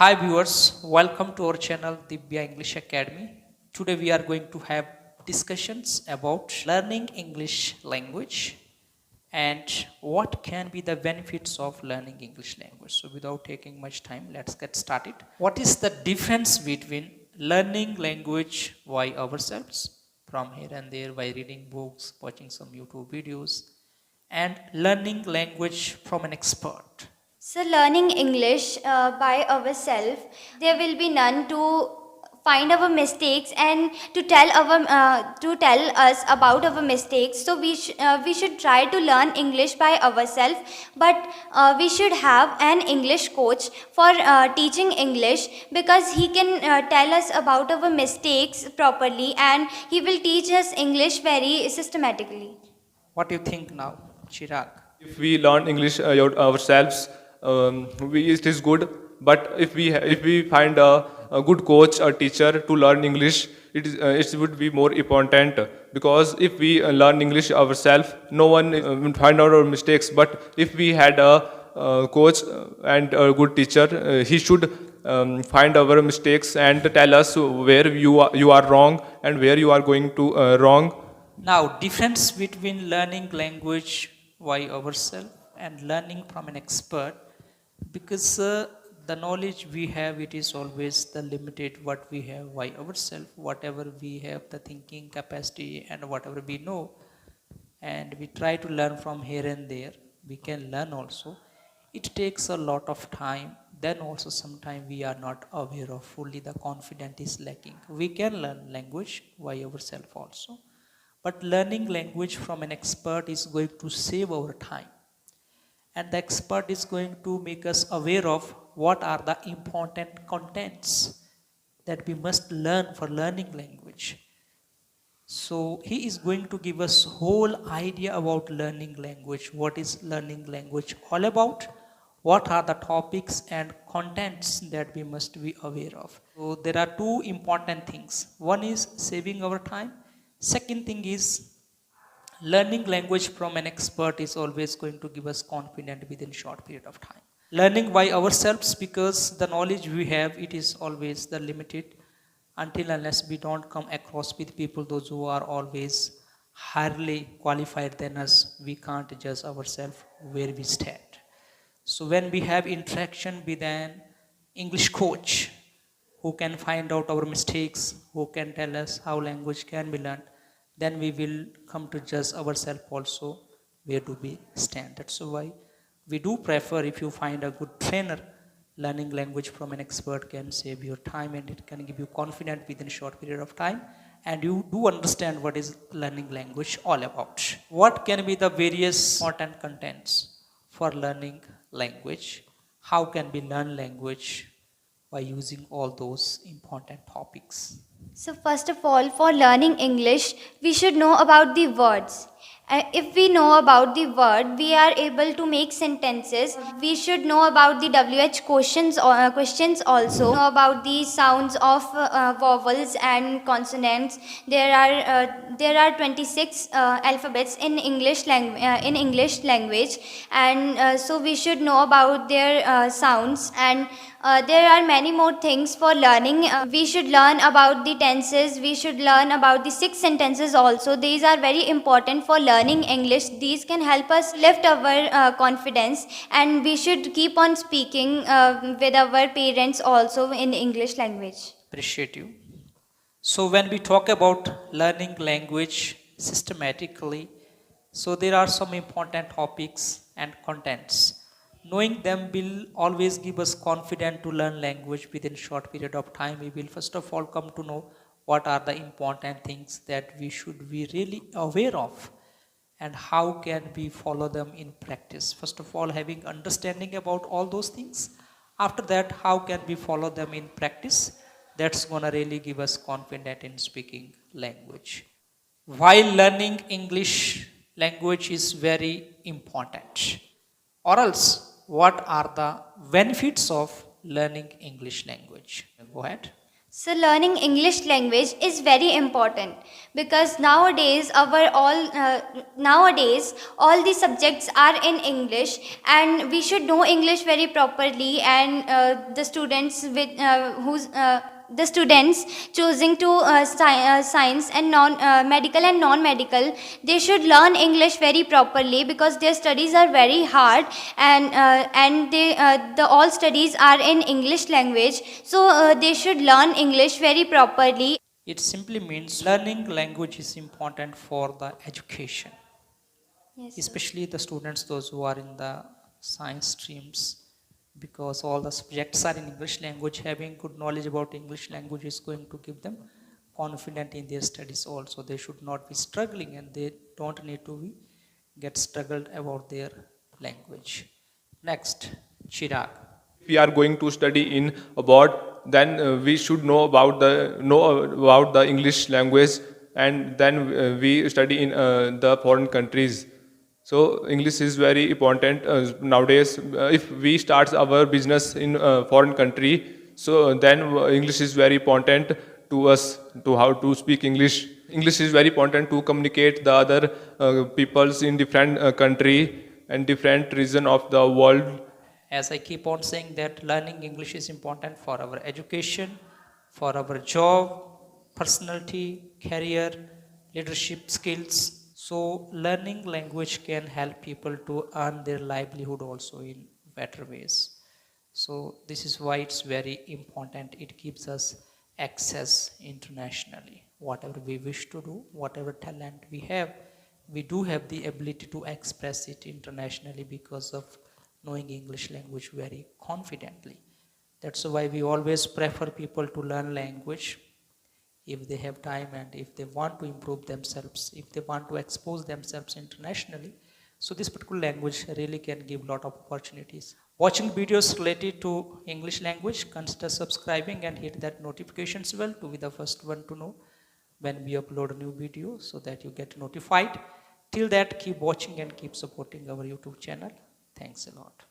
Hi viewers, welcome to our channel Divya English Academy. Today we are going to have discussions about learning English language and what can be the benefits of learning English language. So without taking much time, let's get started. What is the difference between learning language by ourselves from here and there by reading books, watching some YouTube videos, and learning language from an expert? So, learning English by ourselves, there will be none to find our mistakes and to tell us about our mistakes. So, we should try to learn English by ourselves, but we should have an English coach for teaching English because he can tell us about our mistakes properly and he will teach us English very systematically. What do you think now, Chirag? If we learn English ourselves, it is good. But if we find a good coach or teacher to learn English, it would be more important because if we learn English ourselves, no one will find out our mistakes. But if we had a coach and a good teacher, he should find our mistakes and tell us where you are wrong and where you are going to wrong. Now, difference between learning language by ourselves and learning from an expert, because the knowledge we have, it is always the limited what we have by ourselves, whatever we have, the thinking capacity and whatever we know, and we try to learn from here and there. We can learn also. It takes a lot of time. Then also sometimes we are not aware of fully. The confidence is lacking. We can learn language by ourselves also, but learning language from an expert is going to save our time. And the expert is going to make us aware of what are the important contents that we must learn for learning language. So he is going to give us whole idea about learning language. What is learning language all about? What are the topics and contents that we must be aware of? So there are two important things. One is saving our time. Second thing is learning language from an expert is always going to give us confidence within short period of time. Learning by ourselves, because the knowledge we have, it is always the limited until unless we don't come across with people those who are always highly qualified than us, we can't judge ourselves where we stand. So when we have interaction with an English coach who can find out our mistakes, who can tell us how language can be learned, then we will come to judge ourselves also where do we stand. That's why we do prefer, if you find a good trainer, learning language from an expert can save your time and it can give you confidence within a short period of time, and you do understand what is learning language all about. What can be the various important contents for learning language? How can we learn language by using all those important topics? So, first of all, for learning English, we should know about the words. If we know about the word, we are able to make sentences. We should know about the WH questions also. Know about the sounds of vowels and consonants. There are 26 alphabets in English language, and so we should know about their sounds and there are many more things for learning. We should learn about the tenses. We should learn about the six sentences also. These are very important for learning English. These can help us lift our confidence, and we should keep on speaking with our parents also in English language. Appreciate you. So when we talk about learning language systematically, so there are some important topics and contents. Knowing them will always give us confidence to learn language within short period of time. We will first of all come to know what are the important things that we should be really aware of and how can we follow them in practice. First of all, having understanding about all those things. After that, how can we follow them in practice? That's gonna really give us confidence in speaking language. While learning English language is very important, or else what are the benefits of learning English language? Go ahead. So learning English language is very important because nowadays all the subjects are in English, and we should know English very properly. And the students choosing to science and non medical and non medical, they should learn English very properly because their studies are very hard, and the all studies are in English language, so they should learn English very properly. It simply means learning language is important for the education, Yes, sir. especially the students, those who are in the science streams, because all the subjects are in English language. Having good knowledge about English language is going to give them confident in their studies also. They should not be struggling, and they don't need to be get struggled about their language. Next, Chirag. If we are going to study in abroad, then we should know about the English language, and then we study in the foreign countries. So English is very important nowadays. If we start our business in foreign country, so then English is very important to us, to how to speak English. English is very important to communicate the other peoples in different country and different region of the world. As I keep on saying that learning English is important for our education, for our job, personality, career, leadership skills. So learning language can help people to earn their livelihood also in better ways. So this is why it's very important. It gives us access internationally. Whatever we wish to do, whatever talent we have, we do have the ability to express it internationally because of knowing English language very confidently. That's why we always prefer people to learn language if they have time and if they want to improve themselves, if they want to expose themselves internationally. So this particular language really can give a lot of opportunities. Watching videos related to English language, consider subscribing and hit that notifications bell to be the first one to know when we upload a new video, so that you get notified. Till that, keep watching and keep supporting our YouTube channel. Thanks a lot.